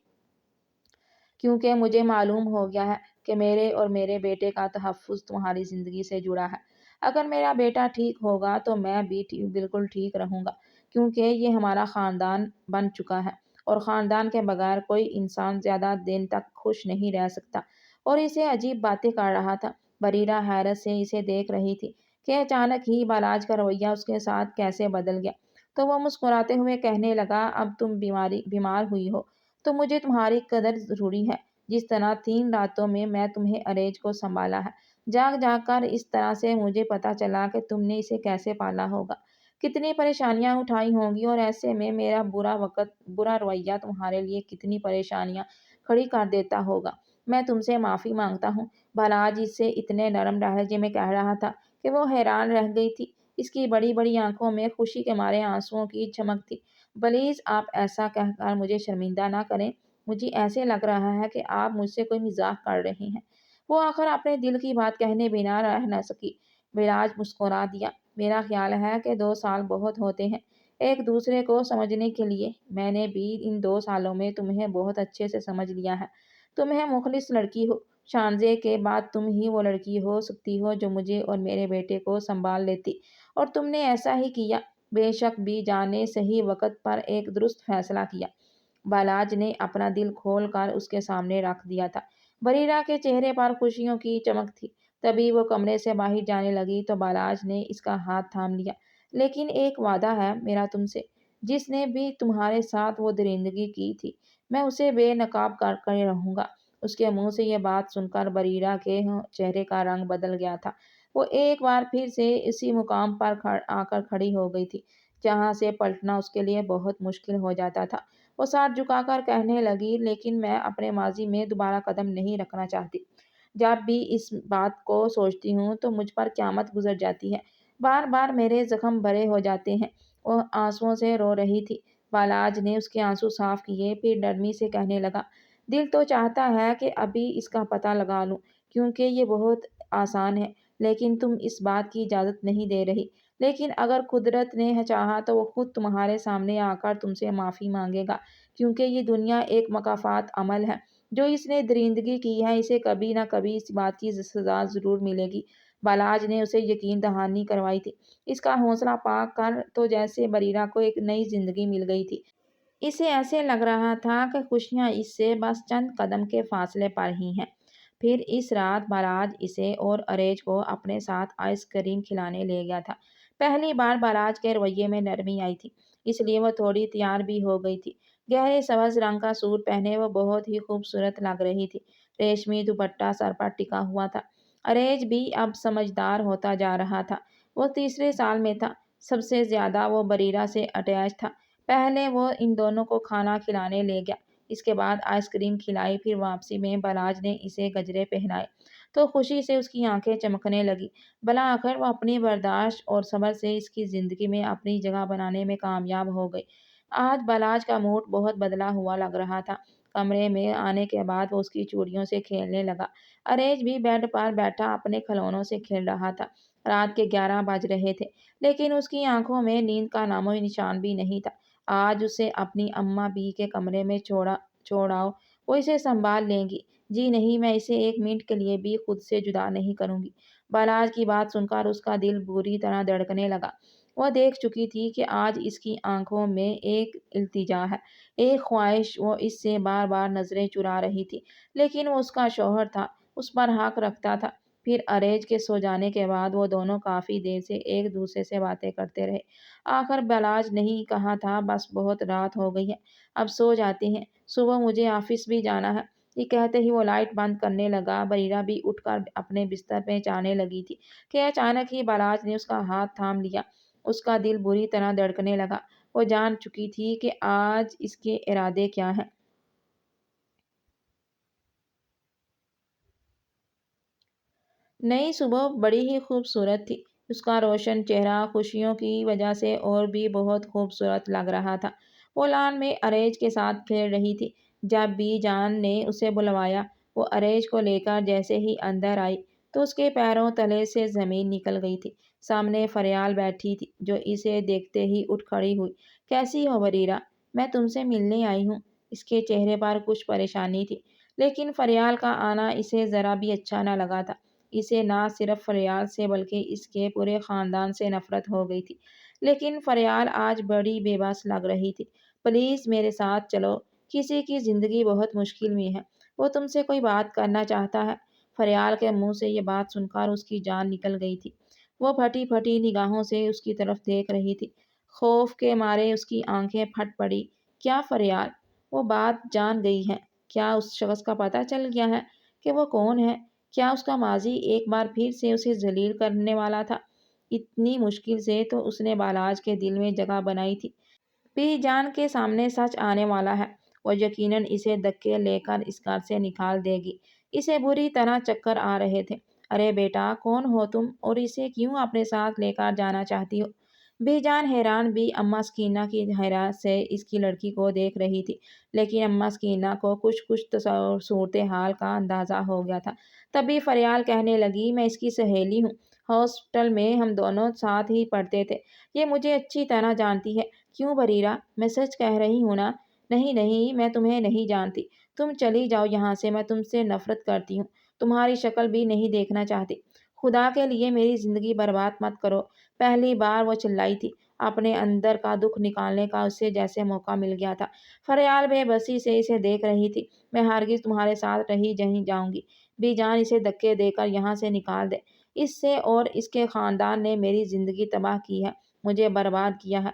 کیونکہ مجھے معلوم ہو گیا ہے کہ میرے اور میرے بیٹے کا تحفظ تمہاری زندگی سے جڑا ہے۔ اگر میرا بیٹا ٹھیک ہوگا تو میں بھی بالکل ٹھیک رہوں گا، کیونکہ یہ ہمارا خاندان بن چکا ہے، اور خاندان کے بغیر کوئی انسان زیادہ دن تک خوش نہیں رہ سکتا۔ اور اسے عجیب باتیں کر رہا تھا۔ بریرہ حیرت سے اسے دیکھ رہی تھی کہ اچانک ہی بالاج کا رویہ اس کے ساتھ کیسے بدل گیا۔ تو وہ مسکراتے ہوئے کہنے لگا، اب تم بیمار ہوئی ہو تو مجھے تمہاری قدر ضروری ہے، جس طرح 3 راتوں میں تمہیں اریج کو سنبھالا ہے، جاگ جاگ کر اس طرح سے مجھے پتا چلا کہ تم نے اسے کیسے پالا ہوگا، کتنی پریشانیاں اٹھائی ہوں گی، اور ایسے میں میرا برا رویہ تمہارے لیے کتنی پریشانیاں کھڑی کر دیتا ہوگا۔ میں تم سے معافی مانگتا ہوں۔ بالاج اس سے اتنے نرم لہجے میں کہہ رہا تھا کہ وہ حیران رہ گئی تھی۔ اس کی بڑی بڑی آنکھوں میں خوشی کے مارے آنسوؤں کی چمک تھی۔ پلیز آپ ایسا کہہ کر مجھے شرمندہ نہ کریں، مجھے ایسے لگ رہا ہے کہ آپ مجھ سے کوئی مزاح کر رہے ہیں۔ وہ آخر اپنے دل کی بات کہنے بنا رہ نہ سکی۔ بالاج مسکرا دیا، میرا خیال ہے کہ 2 سال بہت ہوتے ہیں، ایک دوسرے کو سمجھنے کے لیے۔ میں نے بھی ان 2 سالوں میں تمہیں بہت اچھے سے سمجھ لیا ہے۔ تم ایک مخلص لڑکی ہو۔ شانزے کے بعد تم ہی وہ لڑکی ہو سکتی ہو جو مجھے اور میرے بیٹے کو سنبھال لیتی، اور تم نے ایسا ہی کیا۔ بے شک بی جان نے صحیح وقت پر ایک درست فیصلہ کیا۔ بالاج نے اپنا دل کھول کر اس کے سامنے رکھ دیا تھا۔ بریرہ کے چہرے پر خوشیوں کی چمک تھی۔ تبھی وہ کمرے سے باہر جانے لگی تو بالاج نے اس کا ہاتھ تھام لیا۔ لیکن ایک وعدہ ہے میرا تم سے، جس نے بھی تمہارے ساتھ وہ درندگی کی تھی، میں اسے بے نقاب کر کے رہوں گا۔ اس کے منہ سے یہ بات سن کر بریرہ کے چہرے کا رنگ بدل گیا تھا۔ وہ ایک بار پھر سے اسی مقام پر آ کر کھڑی ہو گئی تھی جہاں سے پلٹنا اس کے لیے بہت مشکل ہو جاتا تھا۔ وہ سر جھکا کر کہنے لگی، لیکن میں اپنے ماضی میں دوبارہ قدم نہیں رکھنا چاہتی۔ جب بھی اس بات کو سوچتی ہوں تو مجھ پر قیامت گزر جاتی ہے۔ بار بار میرے زخم بھرے ہو جاتے ہیں۔ وہ آنسوؤں سے رو رہی تھی۔ بالاج نے اس کے آنسو صاف کیے، پھر نرمی سے کہنے لگا، دل تو چاہتا ہے کہ ابھی اس کا پتہ لگا لوں، کیونکہ یہ بہت آسان ہے، لیکن تم اس بات کی اجازت نہیں دے رہی۔ لیکن اگر قدرت نے چاہا تو وہ خود تمہارے سامنے آ کر تم سے معافی مانگے گا، کیونکہ یہ دنیا ایک مکافات عمل ہے۔ جو اس نے درندگی کی ہے، اسے کبھی نہ کبھی اس بات کی سزا ضرور ملے گی۔ بالاج نے اسے یقین دہانی کروائی تھی۔ اس کا حوصلہ پا کر تو جیسے بریرہ کو ایک نئی زندگی مل گئی تھی۔ اسے ایسے لگ رہا تھا کہ خوشیاں اس سے بس چند قدم کے فاصلے پر ہی ہیں۔ پھر اس رات بالاج اسے اور اریج کو اپنے ساتھ آئس کریم کھلانے لے گیا تھا۔ پہلی بار بالاج کے رویے میں نرمی آئی تھی، اس لیے وہ تھوڑی تیار بھی ہو گئی تھی۔ گہرے سبز رنگ کا سوٹ پہنے وہ بہت ہی خوبصورت لگ رہی تھی۔ ریشمی دوپٹہ سر پر ٹکا ہوا تھا۔ اریج بھی اب سمجھدار ہوتا جا رہا تھا۔ وہ تیسرے سال میں تھا۔ سب سے زیادہ وہ بریرہ سے اٹیچ تھا۔ پہلے وہ ان دونوں کو کھانا کھلانے لے گیا، اس کے بعد آئس کریم کھلائی، پھر واپسی میں بالاج نے اسے گجرے پہنائے تو خوشی سے اس کی آنکھیں چمکنے لگیں۔ بالآخر وہ اپنی برداشت اور صبر سے اس کی زندگی میں اپنی جگہ بنانے میں کامیاب ہو گئی۔ آج بالاج کا موڈ بہت بدلا ہوا لگ رہا تھا۔ کمرے میں آنے کے بعد وہ اس کی چوڑیوں سے کھیلنے لگا۔ اریج بھی بیڈ پر بیٹھا اپنے کھلونوں سے کھیل رہا تھا۔ رات کے 11 بج رہے تھے، لیکن اس کی آنکھوں میں نیند کا نام و نشان بھی نہیں تھا۔ آج اسے اپنی اماں بی کے کمرے میں چھوڑاؤ، وہ اسے سنبھال لیں گی۔ جی نہیں، میں اسے ایک منٹ کے لیے بھی خود سے جدا نہیں کروں گی۔ بالاج کی بات سن کر اس کا دل بری طرح دھڑکنے لگا۔ وہ دیکھ چکی تھی کہ آج اس کی آنکھوں میں ایک التجا ہے، ایک خواہش۔ وہ اس سے بار بار نظریں چرا رہی تھی، لیکن وہ اس کا شوہر تھا، اس پر حق رکھتا تھا۔ پھر اریج کے سو جانے کے بعد وہ دونوں کافی دیر سے ایک دوسرے سے باتیں کرتے رہے۔ آخر بالاج نہیں کہا تھا، بس بہت رات ہو گئی ہے، اب سو جاتے ہیں، صبح مجھے آفس بھی جانا ہے۔ یہ کہتے ہی وہ لائٹ بند کرنے لگا۔ بریرہ بھی اٹھ کر اپنے بستر میں جانے لگی تھی کہ اچانک ہی بالاج نے اس کا ہاتھ تھام لیا۔ اس کا دل بری طرح دھڑکنے لگا۔ وہ جان چکی تھی کہ آج اس کے ارادے کیا ہیں۔ نئی صبح بڑی ہی خوبصورت تھی۔ اس کا روشن چہرہ خوشیوں کی وجہ سے اور بھی بہت خوبصورت لگ رہا تھا۔ وہ لان میں اریج کے ساتھ کھیل رہی تھی۔ جب بی جان نے اسے بلوایا، وہ اریج کو لے کر جیسے ہی اندر آئی تو اس کے پیروں تلے سے زمین نکل گئی تھی۔ سامنے فریال بیٹھی تھی، جو اسے دیکھتے ہی اٹھ کھڑی ہوئی۔ کیسی ہو بریرہ؟ میں تم سے ملنے آئی ہوں۔ اس کے چہرے پر کچھ پریشانی تھی، لیکن فریال کا آنا اسے ذرا بھی اچھا نہ لگا تھا۔ اسے نہ صرف فریال سے بلکہ اس کے پورے خاندان سے نفرت ہو گئی تھی۔ لیکن فریال آج بڑی بے بس لگ رہی تھی۔ پلیز میرے ساتھ چلو، کسی کی زندگی بہت مشکل میں ہے، وہ تم سے کوئی بات کرنا چاہتا ہے۔ فریال کے منہ سے یہ بات سن کر اس کی جان نکل گئی تھی۔ وہ پھٹی پھٹی نگاہوں سے اس کی طرف دیکھ رہی تھی۔ خوف کے مارے اس کی آنکھیں پھٹ پڑی۔ کیا فریال؟ وہ بات جان گئی ہے؟ کیا اس شخص کا پتہ چل گیا ہے کہ وہ کون ہے؟ کیا اس کا ماضی ایک بار پھر سے اسے ذلیل کرنے والا تھا؟ اتنی مشکل سے تو اس نے بالاج کے دل میں جگہ بنائی تھی۔ بی جان کے سامنے سچ آنے والا ہے، وہ یقیناً اسے دھکے لے کر اس گھر سے نکال دے گی۔ اسے بری طرح چکر آ رہے تھے۔ ارے بیٹا، کون ہو تم اور اسے کیوں اپنے ساتھ لے کر جانا چاہتی ہو؟ بی جان حیران بھی اماں سکینہ کی حیرت سے اس کی لڑکی کو دیکھ رہی تھی، لیکن اماں سکینہ کو کچھ صورتحال کا اندازہ ہو گیا تھا۔ تبھی فریال کہنے لگی، میں اس کی سہیلی ہوں، ہاسپٹل میں ہم دونوں ساتھ ہی پڑھتے تھے۔ یہ مجھے اچھی طرح جانتی ہے۔ کیوں بریرہ، میں سچ کہہ رہی ہوں نا؟ نہیں نہیں، میں تمہیں نہیں جانتی۔ تم چلی جاؤ یہاں سے، میں تم سے نفرت کرتی ہوں۔ تمہاری شکل بھی نہیں دیکھنا چاہتی۔ خدا کے لیے میری زندگی برباد مت کرو۔ پہلی بار وہ چلائی تھی۔ اپنے اندر کا دکھ نکالنے کا اسے جیسے موقع مل گیا تھا۔ فریال بے بسی سے اسے دیکھ رہی تھی۔ میں ہرگز تمہارے ساتھ نہیں جاؤں گی۔ بی جان اسے دھکے دے کر یہاں سے نکال دے۔ اس سے اور اس کے خاندان نے میری زندگی تباہ کی ہے، مجھے برباد کیا ہے۔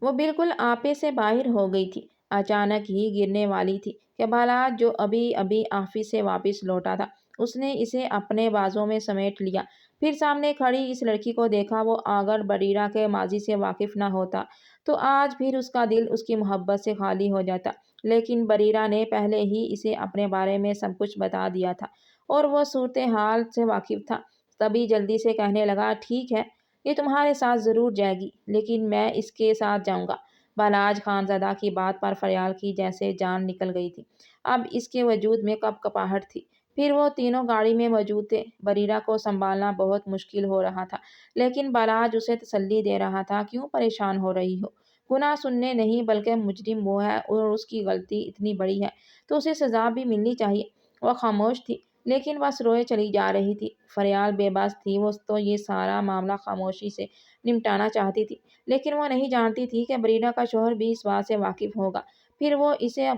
وہ بالکل آپے سے باہر ہو گئی تھی۔ اچانک ہی گرنے والی تھی کہ بالاج جو ابھی ابھی آفس سے واپس لوٹا تھا، اس نے اسے اپنے بازوں میں سمیٹ لیا۔ پھر سامنے کھڑی اس لڑکی کو دیکھا۔ وہ اگر بریرہ کے ماضی سے واقف نہ ہوتا تو آج پھر اس کا دل اس کی محبت سے خالی ہو جاتا۔ لیکن بریرہ نے پہلے ہی اسے اپنے بارے میں سب کچھ بتا دیا تھا اور وہ صورتحال سے واقف تھا۔ تبھی جلدی سے کہنے لگا، ٹھیک ہے، یہ تمہارے ساتھ ضرور جائے گی، لیکن میں اس کے ساتھ جاؤں گا۔ بالاج خانزادہ کی بات پر فریال کی جیسے جان نکل گئی تھی۔ اب اس کے وجود میں کپ کپاہٹ تھی۔ پھر وہ تینوں گاڑی میں موجود تھے۔ بریرہ کو سنبھالنا بہت مشکل ہو رہا تھا، لیکن بالاج اسے تسلی دے رہا تھا، کیوں پریشان ہو رہی ہو؟ گناہ سننے نہیں بلکہ مجرم وہ ہے، اور اس کی غلطی اتنی بڑی ہے تو اسے سزا بھی ملنی چاہیے۔ وہ خاموش تھی، لیکن بس روئے چلی جا رہی تھی۔ فریال بے بس تھی۔ وہ تو یہ سارا معاملہ خاموشی سے نمٹانا چاہتی تھی، لیکن وہ نہیں جانتی تھی کہ بریرہ کا شوہر بھی اس بات سے واقف ہوگا۔ پھر وہ اسے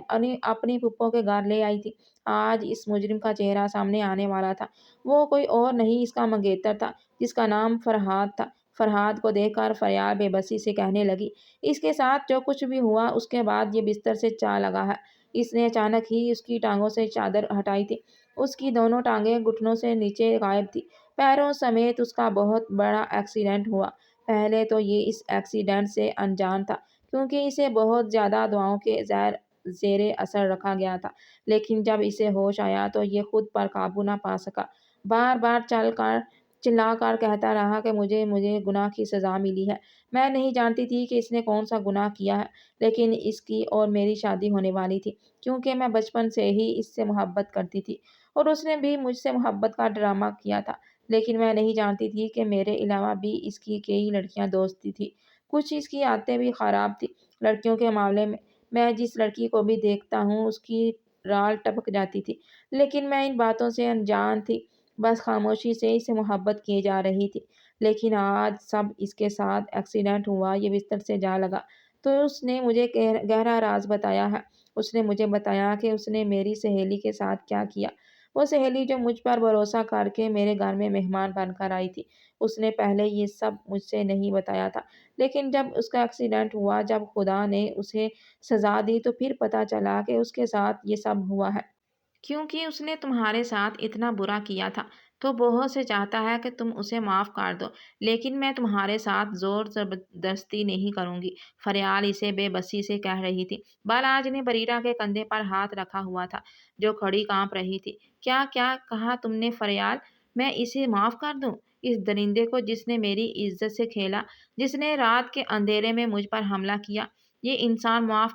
اپنی پھپھو کے گھر لے آئی تھی۔ آج اس مجرم کا چہرہ سامنے آنے والا تھا۔ وہ کوئی اور نہیں، اس کا منگیتر تھا، جس کا نام فرہاد تھا۔ فرہاد کو دیکھ کر فریال بے بسی سے کہنے لگی، اس کے ساتھ جو کچھ بھی ہوا اس کے بعد یہ بستر سے چا لگا ہے۔ اس نے اچانک ہی اس کی ٹانگوں سے چادر ہٹائی تھی۔ اس کی دونوں ٹانگیں گھٹنوں سے نیچے غائب تھی۔ پیروں سمیت اس کا بہت بڑا ایکسیڈنٹ ہوا۔ پہلے تو یہ اس ایکسیڈنٹ سے انجان تھا، کیونکہ اسے بہت زیادہ دواؤں کے زیر اثر رکھا گیا تھا، لیکن جب اسے ہوش آیا تو یہ خود پر قابو نہ پا سکا۔ بار بار چلا کر کہتا رہا کہ مجھے گناہ کی سزا ملی ہے۔ میں نہیں جانتی تھی کہ اس نے کون سا گناہ کیا ہے، لیکن اس کی اور میری شادی ہونے والی تھی، کیونکہ میں بچپن سے ہی اس سے محبت کرتی تھی اور اس نے بھی مجھ سے محبت کا ڈرامہ کیا تھا۔ لیکن میں نہیں جانتی تھی کہ میرے علاوہ بھی اس کی کئی لڑکیاں دوست تھیں۔ کچھ اس کی عادتیں بھی خراب تھیں۔ لڑکیوں کے معاملے میں جس لڑکی کو بھی دیکھتا ہوں اس کی رال ٹپک جاتی تھی، لیکن میں ان باتوں سے انجان تھی، بس خاموشی سے اسے محبت کیے جا رہی تھی۔ لیکن آج سب اس کے ساتھ ایکسیڈنٹ ہوا، یہ بستر سے جا لگا تو اس نے مجھے گہرا راز بتایا ہے۔ اس نے مجھے بتایا کہ اس نے میری سہیلی کے ساتھ کیا کیا۔ وہ سہیلی جو مجھ پر بھروسہ کر کے میرے گھر میں مہمان بن کر آئی تھی، اس نے پہلے یہ سب مجھ سے نہیں بتایا تھا، لیکن جب اس کا ایکسیڈنٹ ہوا، جب خدا نے اسے سزا دی تو پھر پتہ چلا کہ اس کے ساتھ یہ سب ہوا ہے۔ کیونکہ اس نے تمہارے ساتھ اتنا برا کیا تھا تو بہت سے چاہتا ہے کہ تم اسے معاف کر دو، لیکن میں تمہارے ساتھ زور زبردستی نہیں کروں گی۔ فریال اسے بے بسی سے کہہ رہی تھی۔ بالاج نے بریرہ کے کندھے پر ہاتھ رکھا ہوا تھا، جو کھڑی کانپ رہی تھی۔ کیا کہا تم نے فریال؟ میں اسے معاف کر دوں؟ اس درندے کو جس نے میری عزت سے کھیلا، جس نے رات کے اندھیرے میں مجھ پر حملہ کیا؟ یہ انسان معاف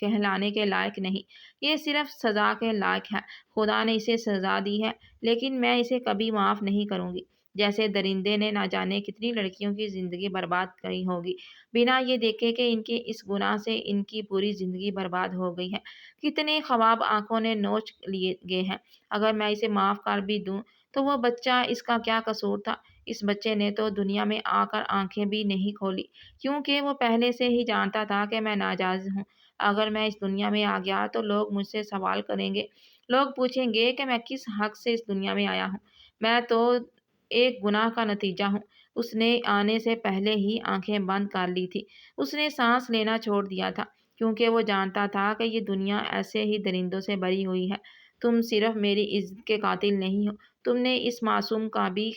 کہلانے کے لائق نہیں، یہ صرف سزا کے لائق ہے۔ خدا نے اسے سزا دی ہے، لیکن میں اسے کبھی معاف نہیں کروں گی۔ جیسے درندے نے نہ جانے کتنی لڑکیوں کی زندگی برباد کی ہوگی، بنا یہ دیکھے کہ ان کے اس گناہ سے ان کی پوری زندگی برباد ہو گئی ہے۔ کتنے خواب آنکھوں نے نوچ لیے گئے ہیں۔ اگر میں اسے معاف کر بھی دوں تو وہ بچہ، اس کا کیا قصور تھا؟ اس بچے نے تو دنیا میں آ کر آنکھیں بھی نہیں کھولی، کیونکہ وہ پہلے سے ہی جانتا تھا کہ میں ناجائز ہوں۔ اگر میں اس دنیا میں آ گیا تو لوگ مجھ سے سوال کریں گے، لوگ پوچھیں گے کہ میں کس حق سے اس دنیا میں آیا ہوں۔ میں تو ایک گناہ کا نتیجہ ہوں۔ اس نے آنے سے پہلے ہی آنکھیں بند کر لی تھی۔ اس نے سانس لینا چھوڑ دیا تھا، کیونکہ وہ جانتا تھا کہ یہ دنیا ایسے ہی درندوں سے بھری ہوئی ہے۔ تم صرف میری عزت کے قاتل نہیں ہو، تم نے اس معصوم کا بھی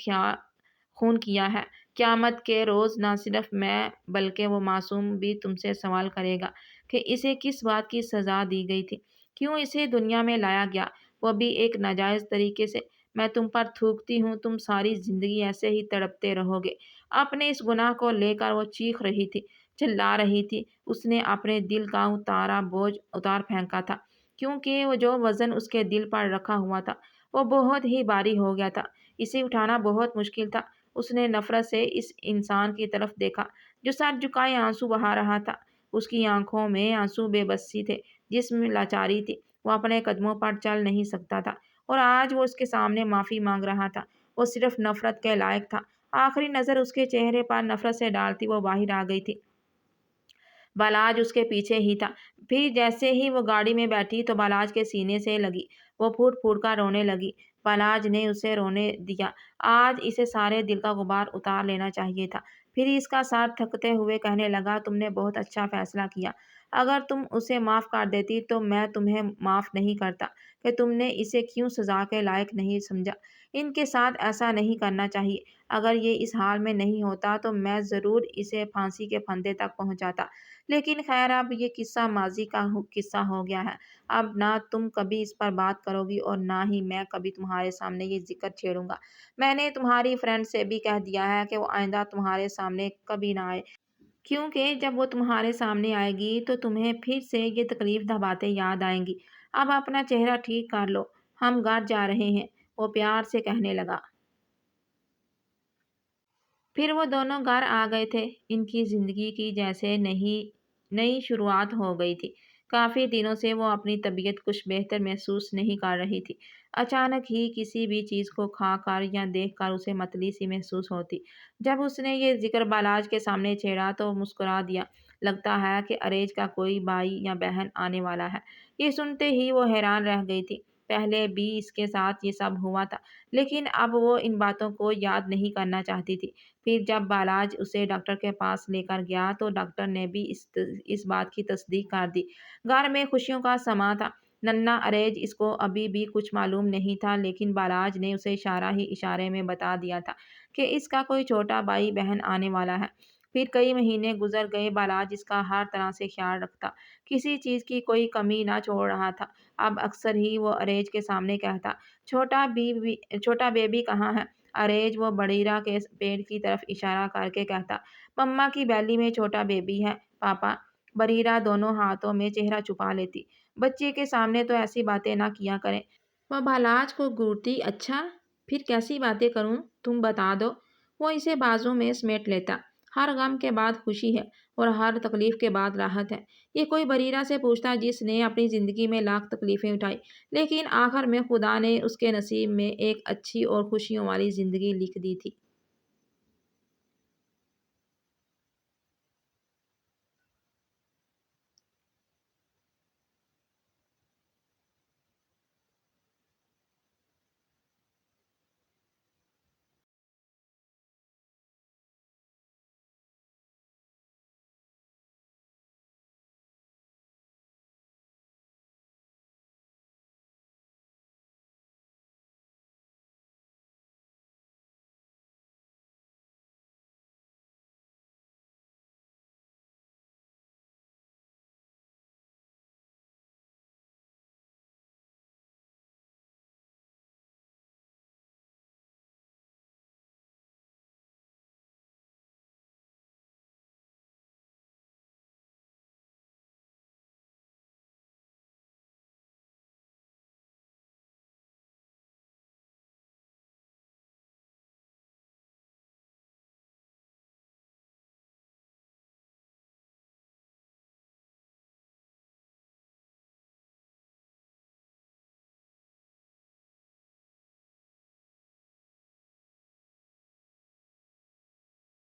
خون کیا ہے۔ قیامت کے روز نہ صرف میں بلکہ وہ معصوم بھی تم سے سوال کرے گا کہ اسے کس بات کی سزا دی گئی تھی، کیوں اسے دنیا میں لایا گیا، وہ بھی ایک ناجائز طریقے سے۔ میں تم پر تھوکتی ہوں، تم ساری زندگی ایسے ہی تڑپتے رہو گے۔ اپنے اس گناہ کو لے کر وہ چیخ رہی تھی، چلا رہی تھی۔ اس نے اپنے دل کا اتارا بوجھ اتار پھینکا تھا، کیونکہ وہ جو وزن اس کے دل پر رکھا ہوا تھا وہ بہت ہی بھاری ہو گیا تھا۔ اسے اٹھانا بہت مشکل تھا۔ اس نے نفرت سے اس انسان کی طرف دیکھا جو سر جھکائے آنسو بہا رہا تھا۔ اس کی آنکھوں میں آنسو بے بسی تھے، جسم میں لاچاری تھی۔ وہ اپنے قدموں پر چل نہیں سکتا تھا اور آج وہ اس کے سامنے معافی مانگ رہا تھا۔ وہ صرف نفرت کے لائق تھا۔ آخری نظر اس کے چہرے پر نفرت سے ڈالتی وہ باہر آ گئی تھی۔ بالاج اس کے پیچھے ہی تھا۔ پھر جیسے ہی وہ گاڑی میں بیٹھی تو بالاج کے سینے سے لگی۔ وہ پھوٹ پھوٹ کر رونے لگی۔ بالاج نے اسے رونے دیا۔ آج اسے سارے دل کا غبار اتار لینا چاہیے تھا۔ پھر اس کا سر تھکتے ہوئے کہنے لگا، تم نے بہت اچھا فیصلہ کیا۔ اگر تم اسے معاف کر دیتی تو میں تمہیں معاف نہیں کرتا کہ تم نے اسے کیوں سزا کے لائق نہیں سمجھا۔ ان کے ساتھ ایسا نہیں کرنا چاہیے۔ اگر یہ اس حال میں نہیں ہوتا تو میں ضرور اسے پھانسی کے پھندے تک پہنچاتا۔ لیکن خیر، اب یہ قصہ ماضی کا قصہ ہو گیا ہے۔ اب نہ تم کبھی اس پر بات کرو گی اور نہ ہی میں کبھی تمہارے سامنے یہ ذکر چھیڑوں گا۔ میں نے تمہاری فرینڈ سے بھی کہہ دیا ہے کہ وہ آئندہ تمہارے سامنے کبھی نہ آئے، کیونکہ جب وہ تمہارے سامنے آئے گی تو تمہیں پھر سے یہ تکلیف دہ باتیں یاد آئیں گی۔ اب اپنا چہرہ ٹھیک کر لو، ہم گھر جا رہے ہیں، وہ پیار سے کہنے لگا۔ پھر وہ دونوں گھر آ گئے تھے۔ ان کی زندگی کی جیسے نئی شروعات ہو گئی تھی۔ کافی دنوں سے وہ اپنی طبیعت کچھ بہتر محسوس نہیں کر رہی تھی۔ اچانک ہی کسی بھی چیز کو کھا کر یا دیکھ کر اسے متلی سی محسوس ہوتی۔ جب اس نے یہ ذکر بالاج کے سامنے چھیڑا تو مسکرا دیا۔ لگتا ہے کہ اریج کا کوئی بھائی یا بہن آنے والا ہے۔ یہ سنتے ہی وہ حیران رہ گئی تھی۔ پہلے بھی اس کے ساتھ یہ سب ہوا تھا، لیکن اب وہ ان باتوں کو یاد نہیں کرنا چاہتی تھی۔ پھر جب بالاج اسے ڈاکٹر کے پاس لے کر گیا تو ڈاکٹر نے بھی اس بات کی تصدیق کر دی۔ گھر میں خوشیوں کا سماں تھا۔ ننھا اریج اس کو ابھی بھی کچھ معلوم نہیں تھا، لیکن بالاج نے اسے اشارہ ہی اشارے میں بتا دیا تھا کہ اس کا کوئی چھوٹا بھائی بہن آنے والا ہے۔ پھر کئی مہینے گزر گئے۔ بالاج اس کا ہر طرح سے خیال رکھتا، کسی چیز کی کوئی کمی نہ چھوڑ رہا تھا۔ اب اکثر ہی وہ اریج کے سامنے کہتا، چھوٹا بیبی کہاں ہے؟ اریج وہ بڑیرا کے پیٹ کی طرف اشارہ کر کے کہتا، مما کی بیلی میں چھوٹا بیبی ہے پاپا۔ بریرا دونوں ہاتھوں میں چہرہ چھپا لیتی۔ بچے کے سامنے تو ایسی باتیں نہ کیا کریں۔ وہ بالاج کو گھورتی، اچھا پھر کیسی باتیں کروں، تم بتا دو۔ وہ اسے بازو میں سمیٹ لیتا۔ ہر غم کے بعد خوشی ہے اور ہر تکلیف کے بعد راحت ہے، یہ کوئی بریرا سے پوچھتا جس نے اپنی زندگی میں لاکھ تکلیفیں اٹھائی، لیکن آخر میں خدا نے اس کے نصیب میں ایک اچھی اور خوشیوں والی زندگی لکھ دی تھی۔